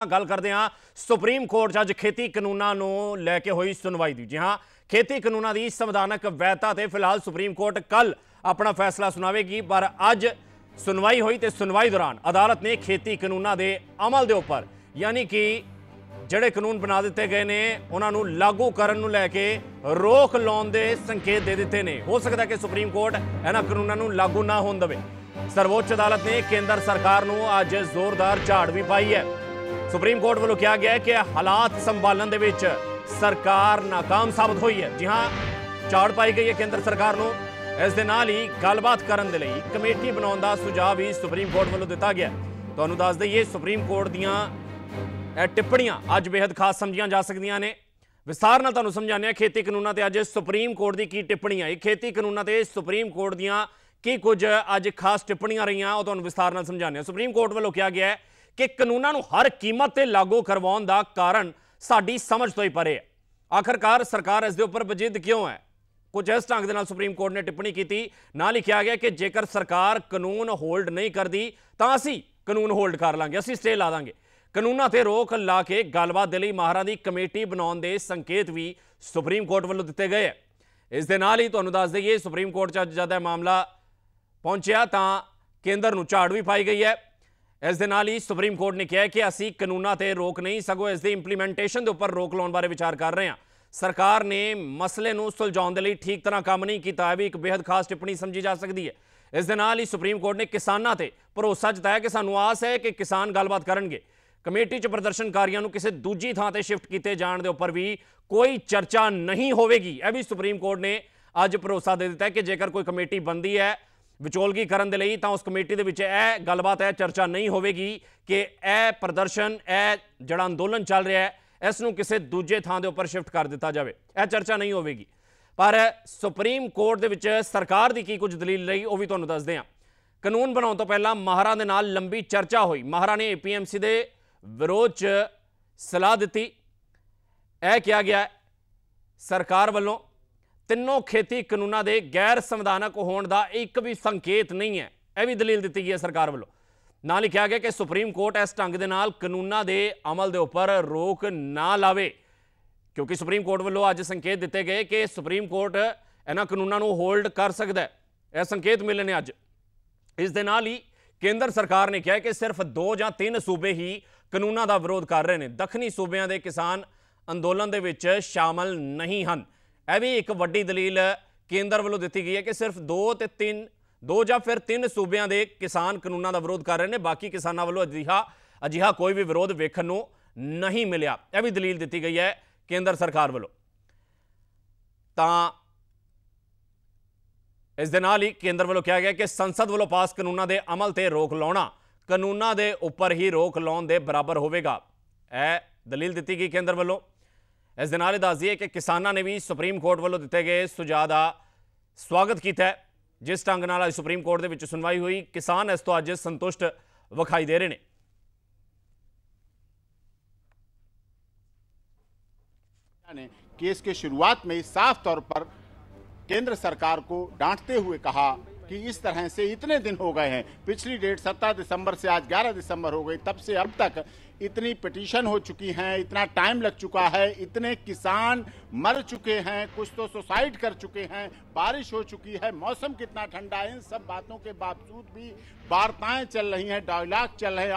गल करते हैं सुप्रीम कोर्ट च अज खेती कानूनों नूं लैके हुई सुनवाई दी। जी हाँ, खेती कानूनों की संविधानक वैधता ते फिलहाल सुप्रीम कोर्ट कल अपना फैसला सुनावेगी, पर अज सुनवाई हुई तो सुनवाई दौरान अदालत ने खेती कानूनों के अमल के उपर यानी कि ਜਿਹੜੇ ਕਾਨੂੰਨ ਬਣਾ ਦਿੱਤੇ ਗਏ ਨੇ ਉਹਨਾਂ ਨੂੰ ਲਾਗੂ ਕਰਨ ਨੂੰ ਲੈ ਕੇ ਰੋਕ ਲਾਉਣ ਦੇ ਸੰਕੇਤ ਦੇ ਦਿੱਤੇ ਨੇ। ਹੋ ਸਕਦਾ ਕਿ ਸੁਪਰੀਮ ਕੋਰਟ ਇਹਨਾਂ ਕਾਨੂੰਨਾਂ ਨੂੰ ਲਾਗੂ ਨਾ ਹੋਣ ਦੇਵੇ। ਸਰਵੋੱਚ ਅਦਾਲਤ ਨੇ ਕੇਂਦਰ ਸਰਕਾਰ ਨੂੰ ਅੱਜ ਜ਼ੋਰਦਾਰ ਝਾੜ ਵੀ ਪਾਈ ਹੈ। ਸੁਪਰੀਮ ਕੋਰਟ ਵੱਲੋਂ ਕਿਹਾ ਗਿਆ ਹੈ ਕਿ ਹਾਲਾਤ ਸੰਭਾਲਣ ਦੇ ਵਿੱਚ ਸਰਕਾਰ ਨਾਕਾਮ ਸਾਬਤ ਹੋਈ ਹੈ। ਜੀ ਹਾਂ, ਝਾੜ ਪਾਈ ਗਈ ਹੈ ਕੇਂਦਰ ਸਰਕਾਰ ਨੂੰ। ਇਸ ਦੇ ਨਾਲ ਹੀ ਗੱਲਬਾਤ ਕਰਨ ਦੇ ਲਈ ਕਮੇਟੀ ਬਣਾਉਣ ਦਾ ਸੁਝਾਅ ਵੀ ਸੁਪਰੀਮ ਕੋਰਟ ਵੱਲੋਂ ਦਿੱਤਾ ਗਿਆ। ਤੁਹਾਨੂੰ ਦੱਸ ਦਈਏ ਸੁਪਰੀਮ ਕੋਰਟ ਦੀਆਂ टिप्पणियां अज बेहद खास समझिया जा सकदियां ने। विस्तार नाल तुहानूं समझाने खेती कानूनों ते अज सुप्रीम कोर्ट की टिप्पणियां खेती कानूनों ते सुप्रीम कोर्ट दियां की कुछ अज खास टिप्पणियां रहियां वो तुहानूं विस्तार नाल समझाने। सुप्रीम कोर्ट वालों कहा गया है कि कानूनों नूं हर कीमत ते लागू करवाउण दा कारण साडी समझ तो ही परे है। आखिरकार सरकार इस दे उपर बजिद क्यों है? कुछ इस ढंग दे नाल सुप्रीम कोर्ट ने टिप्पणी की। नाल लिखा गया कि जेकर सरकार कानून होल्ड नहीं करती तां असीं कानून होल्ड कर लांगे, असीं स्टे ला देंगे। कानूनों ते रोक ला के गलबात दे लई माहरां दी कमेटी बनाउण दे संकेत भी सुप्रीम कोर्ट वल्लों दिते गए है। इस दे नाल ही तुहानूं दस दईए सुप्रीम कोर्ट च जद मामला पहुंचिया तां केंद्र नूं झाड़ भी पाई गई है। इस दे नाल ही सुप्रीम कोर्ट ने कहा कि असीं कानूनों ते रोक नहीं सगों इस दी इंप्लीमेंटेशन दे उपर रोक लाउण बारे विचार कर रहे हैं। सरकार ने मसले नूं सुलझाउण दे लई ठीक तरह काम नहीं कीता, भी एक बेहद खास टिप्पणी समझी जा सकती है। इस दे नाल ही सुप्रीम कोर्ट ने किसानां ते भरोसा जताया कि सानूं आस है कि किसान गलबात करनगे। कमेटी च प्रदर्शनकारियों को किसी दूजी थां ते शिफ्ट किए जाने के उपर भी कोई चर्चा नहीं होगी। यह भी सुप्रीम कोर्ट ने अज भरोसा दे दिता है कि जेकर कोई कमेटी बनती है विचोलगी करने के लिए तो उस कमेटी के यह गलबात है चर्चा नहीं होगी कि यह प्रदर्शन यह जड़ा अंदोलन चल रहा है इसनों किसी दूजे थां के उपर शिफ्ट कर दिता जाए, यह चर्चा नहीं होगी। पर सुप्रीम कोर्ट के सरकार की कुछ दलील रही वह भी तुहानूं दसदे हां। कानून बनाउण तो पहला माहरां दे नाल लंबी चर्चा हुई। माहरां ने APMC के विरोध च सलाह दी। यह किया गया सरकार वालों तीनों खेती कानूनों के गैर संविधानक होने का एक भी संकेत नहीं है, यह भी दलील दी गई है सरकार वालों। ना लिखा गया कि सुप्रीम कोर्ट इस ढंग के नाल कानूनों के अमल के उपर रोक ना लावे, क्योंकि सुप्रीम कोर्ट वालों अज संकेत दिते गए कि सुप्रीम कोर्ट इन्हां कानूनों को होल्ड कर सकता है, यह संकेत मिले ने अज। इस दे नाल ही केंद्र सरकार ने कहा कि सिर्फ 2 या 3 सूबे ही कानूनों का विरोध कर रहे हैं, दक्षिणी सूबे के किसान अंदोलन के विच शामिल नहीं हैं। यह भी एक वड्डी दलील केंद्र वालों दी गई है कि सिर्फ 2 या फिर 3 सूबे के किसान कानूनों का विरोध कर रहे हैं, बाकी किसानों वालों अजिहा कोई भी विरोध वेखण नूं नहीं मिलिया। यह भी दलील दी गई है केंद्र सरकार वालों। तां इस दे नाल ही केंद्र वालों कहा गया कि संसद वालों पास कानूनों के अमल ते रोक लाउणा कानूनों के उपर ही रोक लाउण दे बराबर होवेगा, यह दलील दी गई केंद्र वालों। इस दे नाल दस दिए कि किसानों ने भी सुप्रीम कोर्ट वालों दिते गए सुझाव का स्वागत किया है। जिस ढंग नाल सुप्रीम कोर्ट दे विच सुनवाई हुई किसान इस तो अज संतुष्ट विखाई दे रहे हैं। केस के शुरुआत में साफ तौर पर केंद्र सरकार को डांटते हुए कहा कि इस तरह से इतने दिन हो गए हैं, पिछली डेट 17 दिसंबर से आज 11 दिसंबर हो गई, तब से अब तक इतनी पिटीशन हो चुकी हैं, इतना टाइम लग चुका है, इतने किसान मर चुके हैं, कुछ तो सुसाइड कर चुके हैं, बारिश हो चुकी है, मौसम कितना ठंडा है, इन सब बातों के बावजूद भी वार्ताएं चल रही हैं, डायलॉग चल रहे हैं,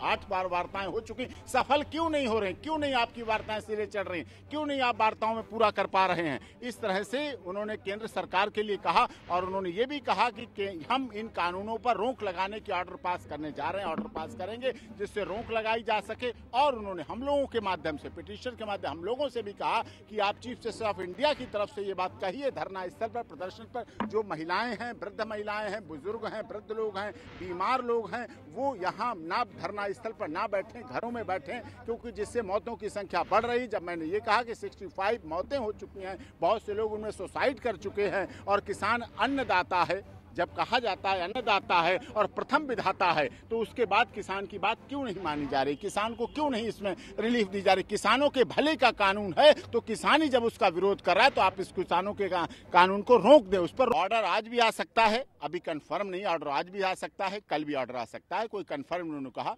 8 बार वार्ताएं हो चुकी, सफल क्यों नहीं हो रहे? क्यों नहीं आपकी वार्ताएं सिरे चढ़ रही? क्यों नहीं आप वार्ताओं में पूरा कर पा रहे हैं? इस तरह से उन्होंने केंद्र सरकार के लिए कहा और उन्होंने ये भी कहा कि हम इन कानूनों पर रोक लगाने के ऑर्डर पास करने जा रहे हैं, ऑर्डर पास करेंगे जिससे रोक लगाई जा सके। और उन्होंने हम लोगों के माध्यम से पिटीशन के माध्यम हम लोगों से भी कहा कि आप चीफ जस्टिस ऑफ इंडिया की तरफ से ये बात कहिए, धरना स्थल पर प्रदर्शन पर जो महिलाएं हैं, वृद्ध महिलाएं हैं, बुजुर्ग हैं, वृद्ध लोग हैं, बीमार लोग हैं, वो यहाँ ना धरना स्थल पर ना बैठें, घरों में बैठें, क्योंकि जिससे मौतों की संख्या बढ़ रही। जब मैंने ये कहा कि 65 मौतें हो चुकी हैं, बहुत से लोग उनमें सुसाइड कर चुके हैं और किसान अन्नदाता है, जब कहा जाता है अन्नदाता है और प्रथम विधाता है, तो उसके बाद किसान की बात क्यों नहीं मानी जा रही? किसान को क्यों नहीं इसमें रिलीफ दी जा रही? किसानों के भले का कानून है तो किसान ही जब उसका विरोध कर रहा है तो आप इस किसानों के कानून को रोक दें। उस पर ऑर्डर आज भी आ सकता है, अभी कंफर्म नहीं, ऑर्डर आज भी आ सकता है, कल भी ऑर्डर आ सकता है, कोई कंफर्म उन्होंने कहा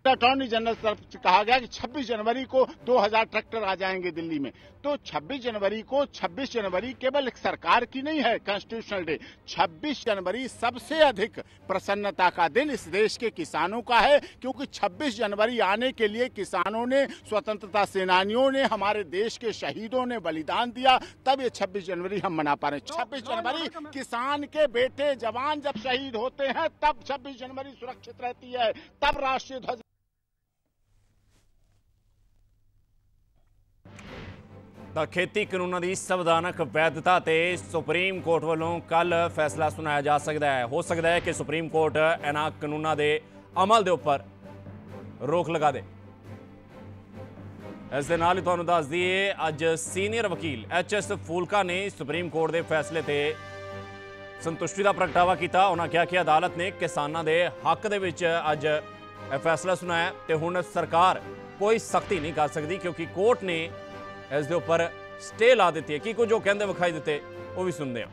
तो अटॉर्नी जनरल तरफ से कहा गया कि 26 जनवरी को 2000 ट्रैक्टर आ जाएंगे दिल्ली में। तो 26 जनवरी केवल एक सरकार की नहीं है कॉन्स्टिट्यूशनल डे। 26 जनवरी सबसे अधिक प्रसन्नता का दिन इस देश के किसानों का है, क्योंकि 26 जनवरी आने के लिए किसानों ने, स्वतंत्रता सेनानियों ने, हमारे देश के शहीदों ने बलिदान दिया, तब ये 26 जनवरी हम मना पा रहे हैं। 26 जनवरी किसान के बेटे जवान जब शहीद होते हैं तब 26 जनवरी सुरक्षित रहती है, तब राष्ट्रीय ध्वज। ਤਾਂ ਖੇਤੀ ਕਾਨੂੰਨਾਂ ਦੀ ਸੰਵਿਧਾਨਕ ਵੈਧਤਾ ਤੇ ਸੁਪਰੀਮ ਕੋਰਟ ਵੱਲੋਂ ਕੱਲ ਫੈਸਲਾ ਸੁਣਾਇਆ ਜਾ ਸਕਦਾ ਹੈ। ਹੋ ਸਕਦਾ ਹੈ ਕਿ ਸੁਪਰੀਮ ਕੋਰਟ ਇਹਨਾਂ ਕਾਨੂੰਨਾਂ ਦੇ ਅਮਲ ਦੇ ਉੱਪਰ ਰੋਕ ਲਗਾ ਦੇ। ਇਸ ਦੇ ਨਾਲ ਹੀ ਤੁਹਾਨੂੰ ਦੱਸ ਦਈਏ, ਅੱਜ ਸੀਨੀਅਰ ਵਕੀਲ HS ਫੂਲਕਾ ਨੇ ਸੁਪਰੀਮ ਕੋਰਟ ਦੇ ਫੈਸਲੇ ਤੇ ਸੰਤੁਸ਼ਟੀ ਦਾ ਪ੍ਰਗਟਾਵਾ ਕੀਤਾ। ਉਹਨਾਂ ਕਿਹਾ ਕਿ ਅਦਾਲਤ ਨੇ ਕਿਸਾਨਾਂ ਦੇ ਹੱਕ ਦੇ ਵਿੱਚ ਅੱਜ ਇਹ ਫੈਸਲਾ ਸੁਣਾਇਆ ਤੇ ਹੁਣ ਸਰਕਾਰ ਕੋਈ ਸਖਤੀ ਨਹੀਂ ਕਰ ਸਕਦੀ, ਕਿਉਂਕਿ ਕੋਰਟ ਨੇ ਇਸ ਦੇ ਉੱਪਰ ਸਟੇ ਲਾ ਦਿੱਤੀ ਹੈ। ਕੀ ਕੁਝ ਉਹ ਕਹਿੰਦੇ ਵਿਖਾਈ ਦਿੱਤੇ, ਉਹ ਵੀ ਸੁਣਦੇ ਹਾਂ।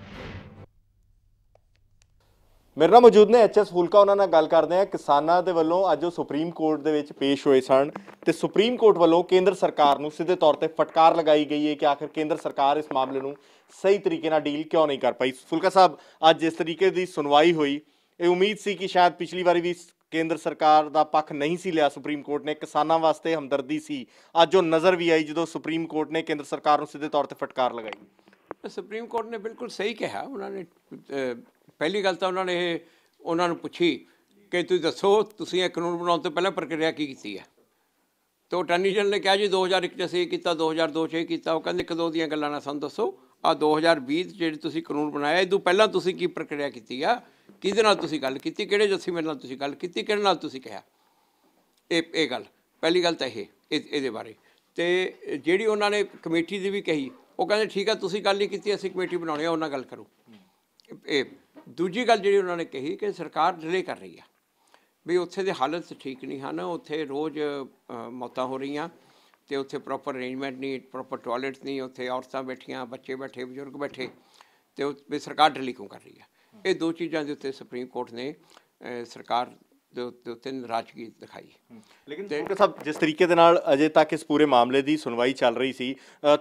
ਮੇਰੇ ਨਾਲ ਮੌਜੂਦ ਨੇ HS ਫੂਲਕਾ, ਉਹਨਾਂ ਨਾਲ ਗੱਲ ਕਰਦੇ ਹਾਂ। ਕਿਸਾਨਾਂ ਦੇ ਵੱਲੋਂ ਅੱਜ ਉਹ ਸੁਪਰੀਮ ਕੋਰਟ ਦੇ ਵਿੱਚ ਪੇਸ਼ ਹੋਏ ਸਨ ਤੇ ਸੁਪਰੀਮ ਕੋਰਟ ਵੱਲੋਂ ਕੇਂਦਰ ਸਰਕਾਰ ਨੂੰ ਸਿੱਧੇ ਤੌਰ ਤੇ ਫਟਕਾਰ ਲਗਾਈ ਗਈ ਹੈ ਕਿ ਆਖਿਰ ਕੇਂਦਰ ਸਰਕਾਰ ਇਸ ਮਾਮਲੇ ਨੂੰ ਸਹੀ ਤਰੀਕੇ ਨਾਲ ਡੀਲ ਕਿਉਂ ਨਹੀਂ ਕਰ ਪਾਈ। ਫੂਲਕਾ ਸਾਹਿਬ, ਅੱਜ ਇਸ ਤਰੀਕੇ ਦੀ ਸੁਣਵਾਈ ਹੋਈ, ਇਹ ਉਮੀਦ ਸੀ ਕਿ ਸ਼ਾਇਦ ਪਿਛਲੀ ਵਾਰੀ ਵੀ ਕੇਂਦਰ ਸਰਕਾਰ ਦਾ ਪੱਖ ਨਹੀਂ ਸੀ ਲਿਆ ਸੁਪਰੀਮ ਕੋਰਟ ਨੇ, ਕਿਸਾਨਾਂ ਵਾਸਤੇ ਹਮਦਰਦੀ ਸੀ। ਅੱਜ ਉਹ ਨਜ਼ਰ ਵੀ ਆਈ ਜਦੋਂ ਸੁਪਰੀਮ ਕੋਰਟ ਨੇ ਕੇਂਦਰ ਸਰਕਾਰ ਨੂੰ ਸਿੱਧੇ ਤੌਰ ਤੇ ਫਟਕਾਰ ਲਗਾਈ। ਸੁਪਰੀਮ ਕੋਰਟ ਨੇ ਬਿਲਕੁਲ ਸਹੀ ਕਿਹਾ। ਉਹਨਾਂ ਨੇ ਪਹਿਲੀ ਗੱਲ ਤਾਂ ਉਹਨਾਂ ਨੂੰ ਪੁੱਛੀ ਕਿ ਤੁਸੀਂ ਦੱਸੋ, ਤੁਸੀਂ ਇਹ ਕਾਨੂੰਨ ਬਣਾਉਣ ਤੋਂ ਪਹਿਲਾਂ ਪ੍ਰਕਿਰਿਆ ਕੀ ਕੀਤੀ ਹੈ। ਤਾਂ ਅਟਾਰਨੀ ਜਨਰਲ ਨੇ ਕਿਹਾ ਜੀ 2001 'ਚ ਅਸੀਂ ਇਹ ਕੀਤਾ, 2002 'ਚ ਇਹ ਕੀਤਾ। ਉਹ ਕਹਿੰਦੇ ਇੱਕ ਦੋ ਦੀਆਂ ਗੱਲਾਂ ਨਾਲ ਸਾਨੂੰ ਦੱਸੋ, ਆਹ 2020 ਜਿਹੜੇ ਤੁਸੀਂ ਕਾਨੂੰਨ ਬਣਾਇਆ, ਇਹ ਤੋਂ ਪਹਿਲਾਂ ਤੁਸੀਂ ਕੀ ਪ੍ਰਕਿਰਿਆ ਕੀਤੀ ਆ, ਕਿਹਦੇ ਨਾਲ ਤੁਸੀਂ ਗੱਲ ਕੀਤੀ, ਕਿਹੜੇ ਜਥੇਬੰਦੀ ਨਾਲ ਤੁਸੀਂ ਗੱਲ ਕੀਤੀ, ਕਿਹੜੇ ਨਾਲ ਤੁਸੀਂ ਕਿਹਾ। ਇਹ ਗੱਲ ਪਹਿਲੀ ਗੱਲ ਤਾਂ ਇਹਦੇ ਬਾਰੇ। ਅਤੇ ਜਿਹੜੀ ਉਹਨਾਂ ਨੇ ਕਮੇਟੀ ਦੀ ਵੀ ਕਹੀ, ਉਹ ਕਹਿੰਦੇ ਠੀਕ ਆ, ਤੁਸੀਂ ਗੱਲ ਨਹੀਂ ਕੀਤੀ, ਅਸੀਂ ਕਮੇਟੀ ਬਣਾਉਣੀ ਆ, ਉਹਨਾਂ ਗੱਲ ਕਰੋ। ਇਹ ਦੂਜੀ ਗੱਲ ਜਿਹੜੀ ਉਹਨਾਂ ਨੇ ਕਹੀ ਕਿ ਸਰਕਾਰ ਡਿਲੇ ਕਰ ਰਹੀ ਆ, ਵੀ ਉੱਥੇ ਦੇ ਹਾਲਤ ਠੀਕ ਨਹੀਂ ਹਨ, ਉੱਥੇ ਰੋਜ਼ ਮੌਤਾਂ ਹੋ ਰਹੀਆਂ ਅਤੇ ਉੱਥੇ ਪ੍ਰੋਪਰ ਅਰੇਂਜਮੈਂਟ ਨਹੀਂ, ਪ੍ਰੋਪਰ ਟੋਇਲਟਸ ਨਹੀਂ, ਉੱਥੇ ਔਰਤਾਂ ਬੈਠੀਆਂ, ਬੱਚੇ ਬੈਠੇ, ਬਜ਼ੁਰਗ ਬੈਠੇ, ਅਤੇ ਵੀ ਸਰਕਾਰ ਡਿਲੇ ਕਿਉਂ ਕਰ ਰਹੀ ਆ। ਇਹ ਦੋ ਚੀਜ਼ਾਂ ਦੇ ਉੱਤੇ ਸੁਪਰੀਮ ਕੋਰਟ ਨੇ ਸਰਕਾਰ ਦੇ ਉੱਤੇ ਨਾਰਾਜ਼ਗੀ ਦਿਖਾਈ। ਲੇਕਿਨ ਫੂਲਕਾ ਸਾਹਿਬ, ਜਿਸ ਤਰੀਕੇ ਦੇ ਨਾਲ ਅਜੇ ਤੱਕ ਇਸ ਪੂਰੇ ਮਾਮਲੇ ਦੀ ਸੁਣਵਾਈ ਚੱਲ ਰਹੀ ਸੀ,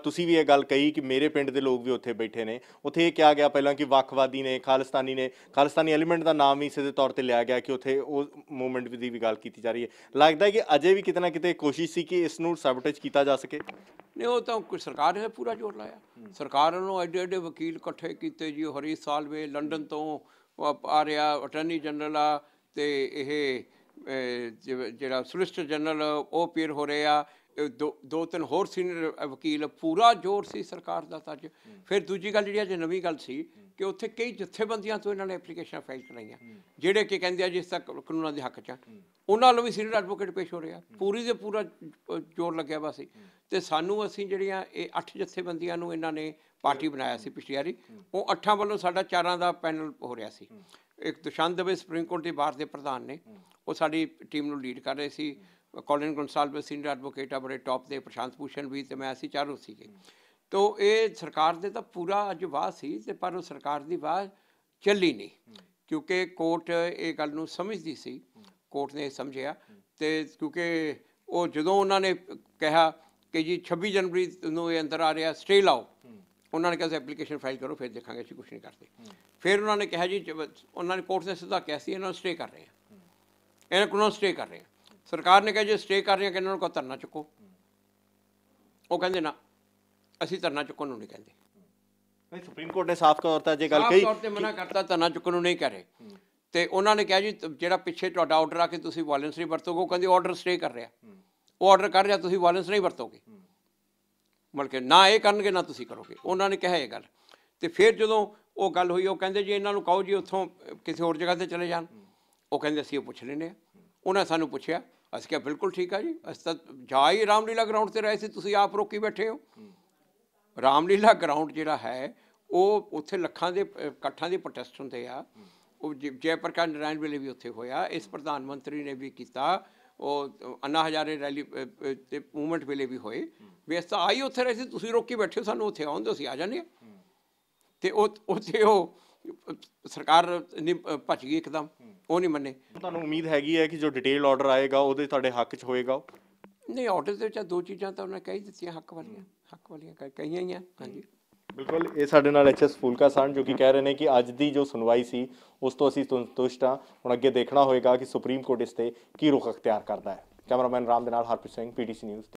ਤੁਸੀਂ ਵੀ ਇਹ ਗੱਲ ਕਹੀ ਕਿ ਮੇਰੇ ਪਿੰਡ ਦੇ ਲੋਕ ਵੀ ਉੱਥੇ ਬੈਠੇ ਨੇ, ਉੱਥੇ ਇਹ ਕਿਹਾ ਗਿਆ ਪਹਿਲਾਂ ਕਿ ਵੱਖਵਾਦੀ ਨੇ, ਖਾਲਿਸਤਾਨੀ ਐਲੀਮੈਂਟ ਦਾ ਨਾਮ ਵੀ ਸਿੱਧੇ ਤੌਰ 'ਤੇ ਲਿਆ ਗਿਆ ਕਿ ਉੱਥੇ ਉਹ ਮੂਵਮੈਂਟ ਦੀ ਵੀ ਗੱਲ ਕੀਤੀ ਜਾ ਰਹੀ ਹੈ। ਲੱਗਦਾ ਹੈ ਕਿ ਅਜੇ ਵੀ ਕਿਤੇ ਨਾ ਕਿਤੇ ਕੋਸ਼ਿਸ਼ ਸੀ ਕਿ ਇਸ ਨੂੰ ਸੈਬੋਟੇਜ ਕੀਤਾ ਜਾ ਸਕੇ। ਨਹੀਂ, ਉਹ ਤਾਂ ਕੋਈ ਸਰਕਾਰ ਨੇ ਪੂਰਾ ਜ਼ੋਰ ਲਾਇਆ। ਸਰਕਾਰ ਨੂੰ ਐਡੇ ਵਕੀਲ ਇਕੱਠੇ ਕੀਤੇ ਜੀ, ਹਰੀ ਸਾਲਵੇ ਲੰਡਨ ਤੋਂ ਆ ਰਿਹਾ, ਅਟਾਰਨੀ ਜਨਰਲ ਆ, ਅਤੇ ਇਹ ਜਿਹੜਾ ਸੋਲਿਸਿਟਰ ਜਨਰਲ ਉਹ ਅਪੀਅਰ ਹੋ ਰਹੇ ਆ, ਦੋ ਤਿੰਨ ਹੋਰ ਸੀਨੀਅਰ ਵਕੀਲ, ਪੂਰਾ ਜ਼ੋਰ ਸੀ ਸਰਕਾਰ ਦਾ। ਤਾਂ ਅੱਜ ਫਿਰ ਦੂਜੀ ਗੱਲ ਜਿਹੜੀ ਅੱਜ ਨਵੀਂ ਗੱਲ ਸੀ ਕਿ ਉੱਥੇ ਕਈ ਜਥੇਬੰਦੀਆਂ ਤੋਂ ਇਹਨਾਂ ਨੇ ਐਪਲੀਕੇਸ਼ਨਾਂ ਫਾਈਲ ਕਰਾਈਆਂ, ਜਿਹੜੇ ਕਿ ਕਹਿੰਦੇ ਆ ਜਿਸ ਤੱਕ ਕਾਨੂੰਨਾਂ ਦੇ ਹੱਕ 'ਚ ਆ। ਉਹਨਾਂ ਵੱਲੋਂ ਵੀ ਸੀਨੀਅਰ ਐਡਵੋਕੇਟ ਪੇਸ਼ ਹੋ ਰਿਹਾ, ਪੂਰੀ ਦੇ ਪੂਰਾ ਜ਼ੋਰ ਲੱਗਿਆ ਵਾ ਸੀ। ਅਤੇ ਅਸੀਂ ਜਿਹੜੀਆਂ ਇਹ 8 ਜਥੇਬੰਦੀਆਂ ਨੂੰ ਇਹਨਾਂ ਨੇ ਪਾਰਟੀ ਬਣਾਇਆ ਸੀ ਪਿਛਲੀ ਵਾਰੀ, ਉਹ 8 ਵੱਲੋਂ ਸਾਡਾ 4 ਦਾ ਪੈਨਲ ਹੋ ਰਿਹਾ ਸੀ। ਇੱਕ ਦੁਸ਼ਾਂਤ ਦਵੇ ਸੁਪਰੀਮ ਕੋਰਟ ਦੇ ਬਾਰ ਦੇ ਪ੍ਰਧਾਨ ਨੇ, ਉਹ ਸਾਡੀ ਟੀਮ ਨੂੰ ਲੀਡ ਕਰ ਰਹੇ ਸੀ। ਕੋਲਿਨ ਗੋਨਸਾਲਵਸ ਸੀਨੀਅਰ ਐਡਵੋਕੇਟ ਆ, ਬੜੇ ਟੌਪ ਦੇ, ਪ੍ਰਸ਼ਾਂਤ ਭੂਸ਼ਣ ਵੀ, ਅਤੇ ਮੈਂ, ਅਸੀਂ ਚਾਰੋਂ ਸੀਗੇ। ਤਾਂ ਇਹ ਸਰਕਾਰ ਦੇ ਤਾਂ ਪੂਰਾ ਅੱਜ ਵਾਹ ਸੀ, ਅਤੇ ਪਰ ਉਹ ਸਰਕਾਰ ਦੀ ਵਾਹ ਚੱਲੀ ਨਹੀਂ, ਕਿਉਂਕਿ ਕੋਰਟ ਇਹ ਗੱਲ ਨੂੰ ਸਮਝਦੀ ਸੀ, ਕੋਰਟ ਨੇ ਸਮਝਿਆ। ਅਤੇ ਕਿਉਂਕਿ ਉਹ ਜਦੋਂ ਉਹਨਾਂ ਨੇ ਕਿਹਾ ਕਿ ਜੀ 26 ਜਨਵਰੀ ਨੂੰ ਇਹ ਅੰਦਰ ਆ ਰਿਹਾ, ਸਟੇ ਲਾਓ, ਉਹਨਾਂ ਨੇ ਕਿਹਾ ਐਪਲੀਕੇਸ਼ਨ ਫਾਈਲ ਕਰੋ, ਫਿਰ ਦੇਖਾਂਗੇ, ਅਸੀਂ ਕੁਛ ਨਹੀਂ ਕਰਦੇ। ਫਿਰ ਉਹਨਾਂ ਨੇ ਕਿਹਾ ਜੀ, ਉਹਨਾਂ ਨੇ ਕੋਰਟ ਨੇ ਸਿੱਧਾ ਕਿਹਾ ਸੀ ਇਹਨਾਂ ਨੂੰ ਸਟੇ ਕਰ ਰਹੇ ਹਾਂ, ਇਹਨਾਂ ਕੋਲੋਂ ਸਟੇ ਕਰ ਰਹੇ ਹਾਂ। ਸਰਕਾਰ ਨੇ ਕਿਹਾ ਜੇ ਸਟੇ ਕਰ ਰਹੇ ਹਾਂ ਕਿ ਇਹਨਾਂ ਨੂੰ ਕੋਈ ਧਰਨਾ ਚੁੱਕੋ। ਉਹ ਕਹਿੰਦੇ ਨਾ, ਅਸੀਂ ਧਰਨਾ ਚੁੱਕਣ ਨੂੰ ਨਹੀਂ ਕਹਿੰਦੇ। ਸੁਪਰੀਮ ਕੋਰਟ ਨੇ ਸਾਫ਼ ਤੌਰ 'ਤੇ ਅਜੇ ਗੱਲ ਕਹੀ, ਸਾਫ਼ ਤੌਰ 'ਤੇ ਮਨਾ ਕਰਤਾ, ਧਰਨਾ ਚੁੱਕਣ ਨੂੰ ਨਹੀਂ ਕਰੇ। ਅਤੇ ਉਹਨਾਂ ਨੇ ਕਿਹਾ ਜੀ ਜਿਹੜਾ ਪਿੱਛੇ ਤੁਹਾਡਾ ਆਰਡਰ ਆ ਕੇ ਤੁਸੀਂ ਵਾਇਲੈਂਸ ਨਹੀਂ ਵਰਤੋਗੇ, ਉਹ ਕਹਿੰਦੇ ਆਰਡਰ ਸਟੇ ਕਰ ਰਿਹਾ, ਉਹ ਆਰਡਰ ਕਰ ਰਿਹਾ, ਤੁਸੀਂ ਵਾਇਲੈਂਸ ਨਹੀਂ ਵਰਤੋਗੇ, ਮਤਲਬ ਕਿ ਨਾ ਇਹ ਕਰਨਗੇ ਨਾ ਤੁਸੀਂ ਕਰੋਗੇ। ਉਹਨਾਂ ਨੇ ਕਿਹਾ ਇਹ ਗੱਲ। ਅਤੇ ਫਿਰ ਜਦੋਂ ਉਹ ਗੱਲ ਹੋਈ, ਉਹ ਕਹਿੰਦੇ ਜੀ ਇਹਨਾਂ ਨੂੰ ਕਹੋ ਜੀ ਉੱਥੋਂ ਕਿਸੇ ਹੋਰ ਜਗ੍ਹਾ 'ਤੇ ਚਲੇ ਜਾਣ। ਉਹ ਕਹਿੰਦੇ ਅਸੀਂ ਉਹ ਪੁੱਛ ਲੈਂਦੇ ਹਾਂ। ਉਹਨਾਂ ਸਾਨੂੰ ਪੁੱਛਿਆ, ਅਸੀਂ ਕਿਹਾ ਬਿਲਕੁਲ ਠੀਕ ਆ ਜੀ, ਅਸੀਂ ਤਾਂ ਜਾ ਹੀ ਰਾਮਲੀਲਾ ਗਰਾਊਂਡ 'ਤੇ ਰਹੇ ਸੀ, ਤੁਸੀਂ ਆਪ ਰੋਕੀ ਬੈਠੇ ਹੋ। ਰਾਮਲੀਲਾ ਗਰਾਊਂਡ ਜਿਹੜਾ ਹੈ ਉਹ ਉੱਥੇ ਲੱਖਾਂ ਦੇ ਇਕੱਠਾਂ ਦੇ ਪ੍ਰੋਟੈਸਟ ਹੁੰਦੇ ਆ। ਉਹ ਜੈ ਪ੍ਰਕਾਸ਼ ਨਾਰਾਇਣ ਵੇਲੇ ਵੀ ਉੱਥੇ ਹੋਇਆ, ਇਸ ਪ੍ਰਧਾਨ ਮੰਤਰੀ ਨੇ ਵੀ ਕੀਤਾ, ਉਹ ਅੰਨਾ ਹਜ਼ਾਰੇ ਰੈਲੀ ਤੇ ਮੂਵਮੈਂਟ ਵੇਲੇ ਵੀ ਹੋਏ। ਵੀ ਅਸੀਂ ਤਾਂ ਆਈ ਉੱਥੇ ਰਹੇ ਸੀ, ਤੁਸੀਂ ਰੋਕੀ ਬੈਠੇ ਹੋ, ਸਾਨੂੰ ਉੱਥੇ ਆਉਣ ਦਿਓ, ਅਸੀਂ ਆ ਜਾਂਦੇ ਹਾਂ। ਅਤੇ ਉੱਥੇ ਸਰਕਾਰ ਭੱਜ ਗਈ ਇੱਕਦਮ, ਉਹ ਨਹੀਂ ਮੰਨੇ। ਤੁਹਾਨੂੰ ਉਮੀਦ ਹੈਗੀ ਹੈ ਕਿ ਜੋ ਡਿਟੇਲ ਆਰਡਰ ਆਏਗਾ ਉਹਦੇ ਤੁਹਾਡੇ ਹੱਕ 'ਚ ਹੋਏਗਾ? ਨਹੀਂ, ਆਰਡਰ ਦੇ ਵਿੱਚ ਦੋ ਚੀਜ਼ਾਂ ਤਾਂ ਉਹਨੇ ਕਹਿ ਦਿੱਤੀਆਂ, ਹੱਕ ਵਾਲੀਆਂ ਕਹੀਆਂ ਹੀ ਆ। ਹਾਂਜੀ, ਬਿਲਕੁਲ। ਇਹ ਸਾਡੇ ਨਾਲ ਐਚਐਸ ਫੂਲਕਾ ਸਨ, ਜੋ ਕਿ ਕਹਿ ਰਹੇ ਨੇ ਕਿ ਅੱਜ ਦੀ ਜੋ ਸੁਣਵਾਈ ਸੀ ਉਸ ਤੋਂ ਅਸੀਂ ਸੰਤੁਸ਼ਟ ਹਾਂ। ਹੁਣ ਅੱਗੇ ਦੇਖਣਾ ਹੋਏਗਾ ਕਿ ਸੁਪਰੀਮ ਕੋਰਟ ਇਸ ਤੇ ਕੀ ਰੁਖ ਅਖਤਿਆਰ ਕਰਦਾ ਹੈ। ਕੈਮਰਾਮੈਨ ਰਾਮ ਦੇ ਨਾਲ ਹਰਪ੍ਰੀਤ ਸਿੰਘ, ਪੀਟੀਸੀ ਨਿਊਜ਼।